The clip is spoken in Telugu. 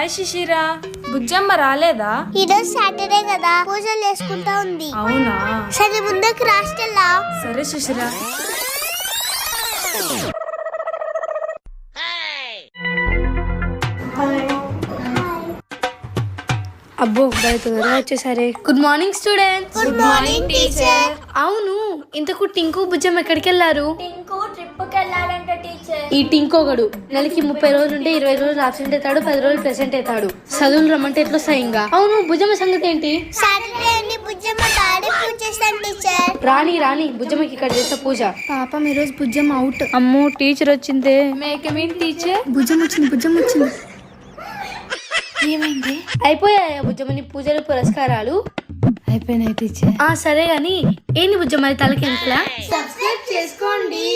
హాయ్ శిశిరా, బుజ్జమ్మ రాలేదా? ఈరోజు సాటర్డే కదా, పూజలు చేసుకుంటా ఉంది. అవునా, సరే ముందుకు రాష్ట్రలా. సరే శిశిరా. అబ్బో బయట తొందరగా వచ్చేసరే. Good morning students. Good morning teacher. అవును, ఇంతకు టింకు బుజ్జమ్మ ఎక్కడికి వెళ్ళారు? టింకు ట్రిప్ కి వెళ్ళాలంట టీచర్. ఈ టింకోగడు నెలకి 30 రోజులు ఉంటే 20 రోజులు అబ్సెంట్ అవుతాడు, 10 రోజులు ప్రెసెంట్ అవుతాడు. చదువులు రమ్మంటే ఎట్లా సయంగా. అవును, బుజ్జమ్మ సంగతి ఏంటి? సాటర్డే అని బుజ్జమ్మ డాడీ పూజ చేస్తాను టీచర్. రాని బుజ్జమ్మకి ఇక్కడ చేస్తా పూజ. పాపం ఈరోజు బుజ్జమ్మ అవుట్. అమ్మో, టీచర్ వచ్చిందే. టీచర్ బుజ్జమ్మ వచ్చింది. ఏమైంది? అయిపోయాయా బుజ్జమ్మని పూజలు పురస్కారాలు? అయిపోయినాయి టీచర్. సరే గాని ఏంది బుజ్జమ్మ తలకి ఎంతలా? సబ్స్క్రైబ్ చేసుకోండి.